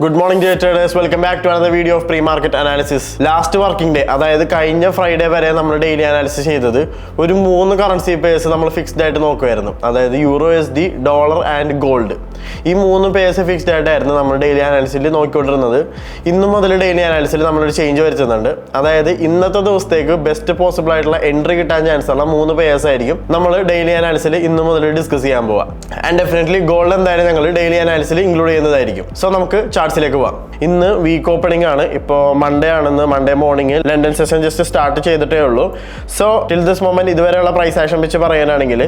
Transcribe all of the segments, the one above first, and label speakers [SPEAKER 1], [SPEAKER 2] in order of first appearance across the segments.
[SPEAKER 1] Good morning dear traders, welcome back to another video of pre-market analysis. Last working day, അതായത് കഴിഞ്ഞ Friday വരെ നമ്മൾ daily analysis ചെയ്തത് ഒരു 3 കറൻസി പേഴ്സ് നമ്മൾ ഫിക്സ്ഡ് ആയിട്ട് നോക്കുമായിരുന്നു. അതായത് euro USD, dollar and gold. ഈ 3 പേഴ്സ് ഫിക്സ്ഡ് ആയിട്ടായിരുന്നു നമ്മൾ ഡെയിലി അനാലിസിൽ നോക്കിക്കൊണ്ടിരുന്നത്. ഇന്നു മുതൽ ഡെയിലി അനാലിസിൽ നമ്മളൊരു ചേഞ്ച് വരുത്തുന്നുണ്ട്. അതായത് ഇന്നത്തെ ദിവസത്തേക്ക് ബെസ്റ്റ് പോസിബിൾ ആയിട്ടുള്ള എൻട്രി കിട്ടാൻ ചാൻസ് ഉള്ള 3 പേഴ്സ് ആയിരിക്കും നമ്മൾ ഡെയിലി അനാലിസിൽ ഇന്നു മുതൽ ഡിസ്കസ് ചെയ്യാൻ പോവാം. ആൻഡ് ഡെഫിനറ്റ്ലി ഗോൾഡ് എന്തായാലും ഞങ്ങൾ ഡെയിലി അനാലിസിൽ ഇൻക്ലൂഡ് ചെയ്യുന്നതായിരിക്കും. സോ നമുക്ക് ചാർട്സിലേക്ക് പോവാം. ഇന്ന് വീക്ക് ഓപ്പണിംഗ് ആണ്. ഇപ്പോൾ മൺഡേ ആണെന്ന് Monday morning London session just start ചെയ്തിട്ടേ ഉള്ളൂ. സോ ടിൽ ദിസ് മൊമെന്റ് ഇതുവരെയുള്ള പ്രൈസ് ആക്ഷൻ വെച്ച് പറയാനാണെങ്കിൽ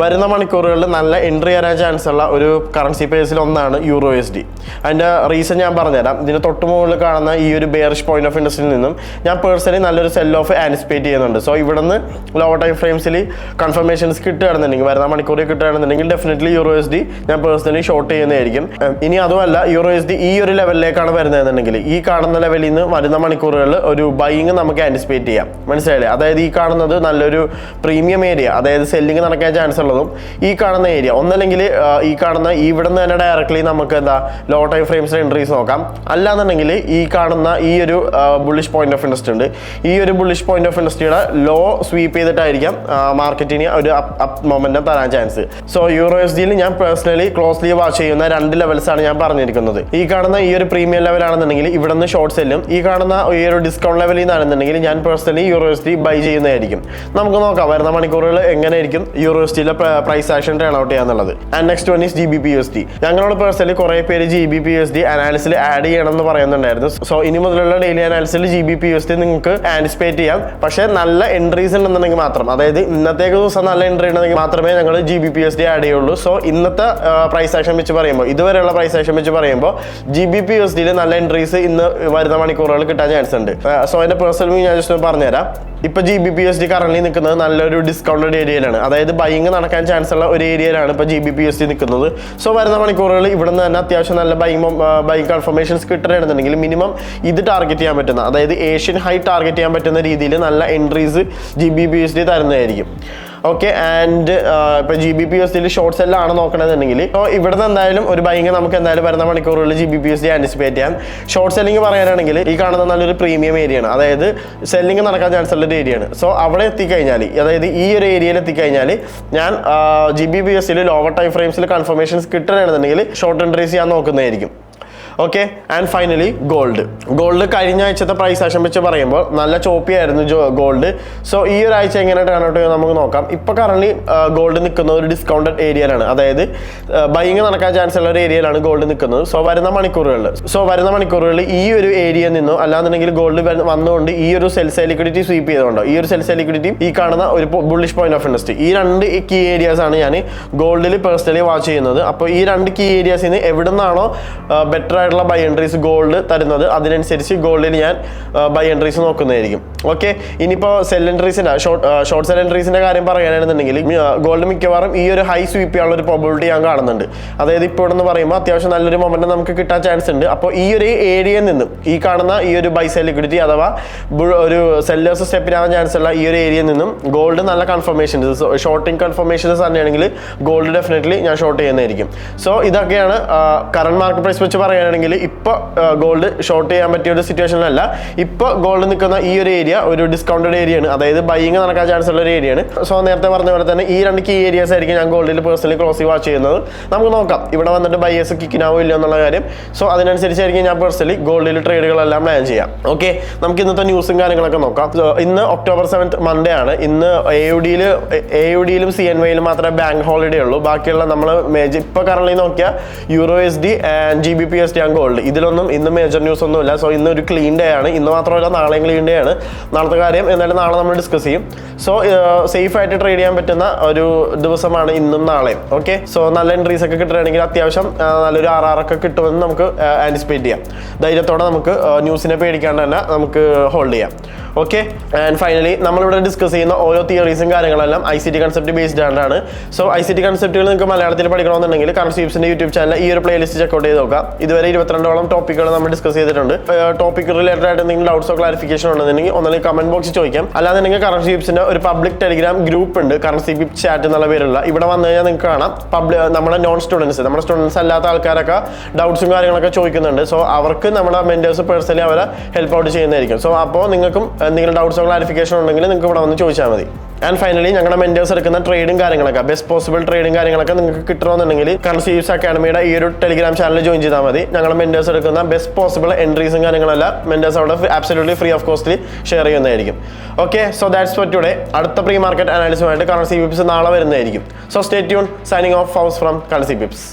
[SPEAKER 1] വരുന്ന മണിക്കൂറുകളിൽ നല്ല എൻട്രി വരാൻ ചാൻസ് ഉള്ള ഒരു കറൻസി പേഴ്സിൽ ഒന്നാണ് യൂറോ USD. അതിൻ്റെ റീസൺ ഞാൻ പറഞ്ഞുതരാം. ഇതിന് തൊട്ട് മുകളിൽ കാണുന്ന ഈ ഒരു ബെയറിഷ് പോയിന്റ് ഓഫ് ഇൻട്രസ്റ്റിൽ നിന്നും ഞാൻ പേഴ്സണലി നല്ലൊരു സെൽ ഓഫ് ആൻറ്റിസിപ്പേറ്റ് ചെയ്യുന്നുണ്ട്. സോ ഇവിടുന്ന് ലോവർ ടൈം ഫ്രെയിംസിൽ കൺഫർമേഷൻസ് കിട്ടുകയാണെന്നുണ്ടെങ്കിൽ വരുന്ന മണിക്കൂറിൽ കിട്ടുകയാണെന്നുണ്ടെങ്കിൽ ഡെഫിനറ്റ്ലി യൂറോ USD ഞാൻ പേഴ്സണലി ഷോർട്ട് ചെയ്യുന്നതായിരിക്കും. ഇനി അതുമല്ല യൂറോ USD ഈ ഒരു ലെവലിലേക്കാണ് വരുന്നതെന്നുണ്ടെങ്കിൽ ഈ കാണുന്ന ലെവലിൽ നിന്ന് വരുന്ന മണിക്കൂറുകളിൽ ഒരു ബൈയിങ് നമുക്ക് ആൻറ്റിസിപ്പേറ്റ് ചെയ്യാം. മനസ്സിലായില്ലേ? അതായത് ഈ കാണുന്നത് നല്ലൊരു പ്രീമിയം ഏരിയ, അതായത് സെല്ലിങ് നടക്കാൻ ചാൻസ് ഉള്ളതും ഈ കാണുന്ന ഏരിയ ഒന്നല്ലെങ്കിൽ ഈ കാണുന്ന ഇവിടെ നിന്ന് തന്നെ ഡയറക്ട്ലി നമുക്ക് എന്താ ലോ ടൈം ഫ്രെയിംസിൽ എൻട്രീസ് നോക്കാം. അല്ലാന്നുണ്ടെങ്കിൽ ഈ കാണുന്ന ഈ ഒരു ബുള്ളിഷ് പോയിന്റ് ഓഫ് ഇൻട്രസ്റ്റ് ഉണ്ട്. ഈ ഒരു ബുള്ളിഷ് പോയിന്റ് ഓഫ് ഇൻട്രസ്റ്റിയുടെ ലോ സ്വീപ്പ് ചെയ്തിട്ടായിരിക്കാം മാർക്കറ്റിന് ഒരു അപ്പ് മൊമെന്റം തരാൻ ചാൻസ്. സോ യൂറോ USD ഞാൻ പേഴ്സണലി ക്ലോസ്ലി വാച്ച് ചെയ്യുന്ന 2 ലെവൽസ് ആണ് ഞാൻ പറഞ്ഞിരിക്കുന്നത്. ഈ കാണുന്ന ഈ ഒരു പ്രീമിയം ലെവലാണെന്നുണ്ടെങ്കിൽ ഇവിടെ നിന്ന് ഷോർട്ട് സെല്ലും, ഈ കാണുന്ന ഈ ഒരു ഡിസ്കൗണ്ട് ലെവലിൽ നിന്നാണെന്നുണ്ടെങ്കിൽ ഞാൻ പേഴ്സണലി യൂറോ USD ബൈ ചെയ്യുന്നതായിരിക്കും. നമുക്ക് നോക്കാം വരുന്ന മണിക്കൂറുകൾ എങ്ങനെയായിരിക്കും യൂറോ USDയിലെ പ്രൈസ് ആക്ഷൻ ടേൺ ഔട്ട് ചെയ്യാന്നുള്ളത്. And next one is GBP USD. ഞങ്ങളോട് പേഴ്സണലി കുറേ പേര് GBP USD അനാലിസിൽ ആഡ് ചെയ്യണം എന്ന് പറയുന്നുണ്ടായിരുന്നു. സോ ഇനി മുതലുള്ള ഡെയിലി അനാലിസിൽ GBP USD നിങ്ങൾക്ക് ആൻറ്റിസിപ്പേറ്റ് ചെയ്യാം. പക്ഷേ നല്ല എൻട്രീസ് ഉണ്ടെന്നുണ്ടെങ്കിൽ മാത്രം, അതായത് ഇന്നത്തേക്ക് ദിവസം നല്ല എൻട്രി ഉണ്ടെങ്കിൽ മാത്രമേ ഞങ്ങൾ GBP USD ആഡ് ചെയ്യുള്ളൂ. സോ ഇന്നത്തെ പ്രൈസ് ആക്ഷൻ വെച്ച് പറയുമ്പോൾ, ഇതുവരെയുള്ള പ്രൈസ് ആക്ഷൻ വെച്ച് പറയുമ്പോൾ GBP USDയിൽ നല്ല എൻട്രീസ് ഇന്ന് വരുന്ന മണിക്കൂറുകൾ കിട്ടാൻ ചാൻസ് ഉണ്ട്. സോ അതിന്റെ പേഴ്സണൽ വ്യൂ ഞാൻ ജസ്റ്റ് പറഞ്ഞുതരാം. ഇപ്പൊ GBP USD കറന്റ് നിൽക്കുന്നത് നല്ലൊരു ഡിസ്കൗണ്ടഡ് ഏരിയയിലാണ്, അതായത് ബൈയിങ് നടക്കാൻ ചാൻസ് ഉള്ള ഒരു ഏരിയയിലാണ് ഇപ്പൊ GBP USD നിൽക്കുന്നത്. സോ വരുന്ന മണിക്കൂറുകൾ ഇവിടെ നിന്ന് തന്നെ അത്യാവശ്യം നല്ല ബൈയിങ് കൺഫർമേഷൻസ് കിട്ടുകയാണെന്നുണ്ടെങ്കിൽ മിനിമം ഇത് ടാർഗറ്റ് ചെയ്യാൻ പറ്റുന്ന, അതായത് ഏഷ്യൻ ഹൈ ടാർഗറ്റ് ചെയ്യാൻ പറ്റുന്ന രീതിയിൽ നല്ല എൻട്രീസ് GBP USD തരുന്നതായിരിക്കും. ഓക്കെ. ആൻഡ് ഇപ്പൊ GBP USDയിൽ ഷോർട്ട് സെല്ലാണ് നോക്കണമെന്നുണ്ടെങ്കിൽ ഇപ്പോൾ ഇവിടെ നിന്ന് എന്തായാലും ഒരു ബൈയിങ് നമുക്ക് എന്തായാലും വരുന്ന മണിക്കൂറുകളിൽ GBP USD ആൻറ്റിസിപ്പേറ്റ് ചെയ്യാം. ഷോർട്ട് സെല്ലിങ് പറയാനാണെങ്കിൽ ഈ കാണുന്ന നല്ലൊരു പ്രീമിയം ഏരിയയാണ്, അതായത് സെല്ലിങ് നടക്കാൻ ചാൻസ് ഉള്ള ഒരു ഏരിയയാണ്. സോ അവിടെ എത്തിക്കഴിഞ്ഞാൽ, അതായത് ഈ ഒരു ഏരിയയിൽ എത്തിക്കഴിഞ്ഞാൽ ഞാൻ GBP USDയിൽ ലോവർ ടൈം ഫ്രെയിംസിൽ കൺഫർമേഷൻസ് കിട്ടുകയാണെന്നുണ്ടെങ്കിൽ ഷോർട്ട് എൻട്രീസ് ചെയ്യാൻ നോക്കുന്നതായിരിക്കും. ഓക്കെ. ആൻഡ് ഫൈനലി ഗോൾഡ് കഴിഞ്ഞ ആഴ്ചത്തെ പ്രൈസ് ആക്ഷൻ വെച്ച് പറയുമ്പോൾ നല്ല ചോപ്പി ആയിരുന്നു ഗോൾഡ്. സോ ഈ ഒരു ആഴ്ച എങ്ങനെ ടേൺ ഔട്ട് ചെയ്യുന്നത് നമുക്ക് നോക്കാം. ഇപ്പോൾ കറന്റ് ഗോൾഡ് നിൽക്കുന്ന ഒരു ഡിസ്കൗണ്ടഡ് ഏരിയയിലാണ്, അതായത് ബൈയിങ് നടക്കാൻ ചാൻസ് ഉള്ള ഒരു ഏരിയയിലാണ് ഗോൾഡ് നിൽക്കുന്നത്. സോ വരുന്ന മണിക്കൂറുകളിൽ ഈ ഒരു ഏരിയയിൽ നിന്നോ അല്ലാന്നുണ്ടെങ്കിൽ ഗോൾഡ് വന്നുകൊണ്ട് ഈ ഒരു സെൽസ് ലിക്വിഡിറ്റി സ്വീപ്പ് ചെയ്തുകൊണ്ടോ ഈ ഒരു സെൽസ് ലിക്വിഡിറ്റി ഈ കാണുന്ന ഒരു ബുള്ളിഷ് പോയിന്റ് ഓഫ് ഇൻട്രസ്റ്റ്, ഈ 2 കീ ഏരിയാസ് ആണ് ഞാൻ ഗോൾഡിൽ പേഴ്സണലി വാച്ച് ചെയ്യുന്നത്. അപ്പോൾ ഈ 2 കീ ഏരിയാസിൽ നിന്ന് എവിടെ നിന്നാണോ ബെറ്റർ ആയിട്ടുള്ള ബൈ എൻട്രീസ് ഗോൾഡ് തരുന്നത് അതിനനുസരിച്ച് ഗോൾഡിൽ ഞാൻ ബൈ എൻട്രീസ് നോക്കുന്നതായിരിക്കും. ഓക്കെ. ഇനിയിപ്പോൾ സെൽ എൻട്രീസിന്റെ ഷോർട്ട് സെൽ എൻട്രീസിന്റെ കാര്യം പറയുകയാണെന്നുണ്ടെങ്കിൽ ഗോൾഡ് മിക്കവാറും ഈ ഒരു ഹൈ സ്വീപ്പ് ചെയ്യാനുള്ള ഒരു പ്രോബിലിറ്റി ഞാൻ കാണുന്നുണ്ട്. അതായത് ഇപ്പോൾ എന്ന് പറയുമ്പോൾ അത്യാവശ്യം നല്ലൊരു മൊമെന്റ് നമുക്ക് കിട്ടാൻ ചാൻസ് ഉണ്ട്. അപ്പോൾ ഈ ഒരു ഏരിയയിൽ നിന്നും ഈ കാണുന്ന ഈ ഒരു ബൈ സെൽ ലിക്വിഡിറ്റി അഥവാ ഒരു സെല്ലേഴ്സ് സ്റ്റെപ്പിനാവാൻ ചാൻസ് ഉള്ള ഈ ഒരു ഏരിയയിൽ നിന്നും ഗോൾഡ് നല്ല കൺഫർമേഷൻസ്, ഷോർട്ടിങ് കൺഫർമേഷൻസ് തന്നെയാണെങ്കിൽ ഗോൾഡ് ഡെഫിനറ്റ്ലി ഞാൻ ഷോർട്ട് ചെയ്യുന്നതായിരിക്കും. സോ ഇതൊക്കെയാണ് കറന്റ് മാർക്കറ്റ് പ്രൈസ് വെച്ച് പറയുകയാണെങ്കിൽ ഇപ്പോൾ ഗോൾഡ് ഷോർട്ട് ചെയ്യാൻ പറ്റിയ ഒരു സിറ്റുവേഷനിലല്ല. ഇപ്പോൾ ഗോൾഡ് നിൽക്കുന്ന ഈ ഒരു ഏരിയ ഒരു ഡിസ്കൗണ്ടഡ് ഏരിയയാണ്, അതായത് ബൈയിങ് നടക്കാൻ ചാൻസ് ഉള്ള ഒരു ഏരിയയാണ്. സോ നേരത്തെ പറഞ്ഞ പോലെ തന്നെ ഈ 2 കീ ഏരിയാസ് ആയിരിക്കും ഞാൻ ഗോൾഡിൽ പേഴ്സണലി ക്ലോസി വാച്ച് ചെയ്യുന്നത്. നമുക്ക് നോക്കാം ഇവിടെ വന്നിട്ട് ബൈയേഴ്സ് കിക്കിനാവോ ഇല്ല എന്നുള്ള കാര്യം. സോ അതിനനുസരിച്ചായിരിക്കും ഞാൻ പേഴ്സണലി ഗോൾഡിൽ ട്രേഡുകളെല്ലാം പ്ലാൻ ചെയ്യാം. ഓക്കെ. നമുക്ക് ഇന്നത്തെ ന്യൂസും കാര്യങ്ങളൊക്കെ നോക്കാം. ഇന്ന് October 7th മൺഡേ ആണ്. ഇന്ന് AUDയിലും CNYയിലും മാത്രമേ ബാങ്ക് ഹോളിഡേ ഉള്ളൂ. ബാക്കിയുള്ള നമ്മൾ ഇപ്പോൾ കറന്റ് നോക്കിയാൽ euro USD and GBP USD and gold ഇതിലൊന്നും ഇന്ന് മേജർ ന്യൂസ് ഒന്നുമില്ല. സോ ഇന്ന് ഒരു ക്ലീൻ ഡേ ആണ്. ഇന്ന് മാത്രമല്ല നാളെയും ക്ലീൻ ഡേ ആണ്. നാളത്തെ കാര്യം എന്നാലും നാളെ നമ്മൾ ഡിസ്കസ് ചെയ്യും. സോ സേഫ് ആയിട്ട് ട്രേഡ് ചെയ്യാൻ പറ്റുന്ന ഒരു ദിവസമാണ് ഇന്നും നാളെയും. ഓക്കെ. സോ നല്ല എൻട്രീസ് ഒക്കെ കിട്ടുകയാണെങ്കിൽ അത്യാവശ്യം നല്ലൊരു RR ഒക്കെ കിട്ടുമെന്ന് നമുക്ക് ആൻറ്റിസിപ്പേറ്റ് ചെയ്യാം. ധൈര്യത്തോടെ നമുക്ക് ന്യൂസിനെ പേടിക്കാണ്ട് തന്നെ നമുക്ക് ഹോൾഡ് ചെയ്യാം. ഓക്കെ. ആൻഡ് ഫൈനലി നമ്മളിവിടെ ഡിസ്കസ് ചെയ്യുന്ന ഓരോ തിയറീസും കാര്യങ്ങളെല്ലാം ICT കൺസെപ്റ്റ് ബേസ്ഡ് ആണ്. സോ ICT കൺസെപ്റ്റുകൾ നിങ്ങൾക്ക് മലയാളത്തിൽ പഠിക്കണമെന്നുണ്ടെങ്കിൽ കറണ്ട് സ്വീപ്സിന്റെ യൂട്യൂബ് ചാനൽ ഈ ഒരു പ്ലേലിസ്റ്റ് ചെക്കൗട്ട് ചെയ്ത് നോക്കാം. ഇതുവരെ 22ഓളം ടോപ്പിക്കുകൾ നമ്മൾ ഡിസ്കസ് ചെയ്തിട്ടുണ്ട്. ടോപ്പിക് റിലേറ്റഡ് ആയിട്ട് എന്തെങ്കിലും ഡൗട്ട്സോ ക്ലാരിഫിക്കേഷൻ ഉണ്ടെന്നുണ്ടെങ്കിൽ ഒന്നെങ്കിൽ കമന്റ് ബോക്സിൽ ചോദിക്കാം. അല്ലാന്നുണ്ടെങ്കിൽ കറണ്ട് സ്വീപ്സിന്റെ ഒരു പബ്ലിക് ടെലിഗ്രാം ഗ്രൂപ്പ് ഉണ്ട്, കറണ്ട് സ്വീപ് ചാറ്റ് എന്നുള്ള പേരുള്ള. ഇവിടെ വന്നു കഴിഞ്ഞാൽ നിങ്ങൾക്ക് കാണാം നമ്മുടെ നമ്മുടെ സ്റ്റുഡൻസ് അല്ലാത്ത ആൾക്കാരൊക്കെ ഡൗട്ട്സും കാര്യങ്ങളൊക്കെ ചോദിക്കുന്നുണ്ട്. സോ അവർക്ക് നമ്മുടെ മെന്റേഴ്സ് പേഴ്സണലി അവരെ ഹെൽപ്പ് ഔട്ട് ചെയ്യുന്നതായിരിക്കും. സോ അപ്പോൾ നിങ്ങൾക്കും എന്തെങ്കിലും ഡൗട്ട്സോ ക്ലാരിഫിക്കേഷൻ ഉണ്ടെങ്കിൽ നിങ്ങൾക്ക് ഇവിടെ വന്ന് ചോദിച്ചാൽ മതി. ആൻഡ് ഫൈനലി ഞങ്ങളുടെ മെന്റേഴ്സ് എടുക്കുന്ന ട്രേഡും കാര്യങ്ങളൊക്കെ ബെസ്റ്റ് പോസിബിൾ ട്രേഡും കാര്യങ്ങളൊക്കെ നിങ്ങൾക്ക് കിട്ടണമെന്നുണ്ടെങ്കിൽ കറണ്ട് സ്വീപ്സ് അക്കാഡമിയുടെ ഈ ഒരു ടെലിഗ്രാം ചാനൽ ജോയിൻ ചെയ്താൽ മതി. ഞങ്ങളുടെ മെന്റേഴ്സ് എടുക്കുന്ന ബെസ്റ്റ് പോസിബിൾ എൻട്രീസും കാര്യങ്ങളെല്ലാം മെന്റേഴ്സ് അവിടെ absolutely free of costly share ചെയ്യുന്നതായിരിക്കും. Okay, so that's for today. അടുത്ത പ്രീ മാർക്കറ്റ് അനാലിസിസുമായിട്ട് കറണ്ട് സ്വീപ്സ് നാളെ വരുന്നതായിരിക്കും. So stay tune. Signing off Fouz from current sweeps.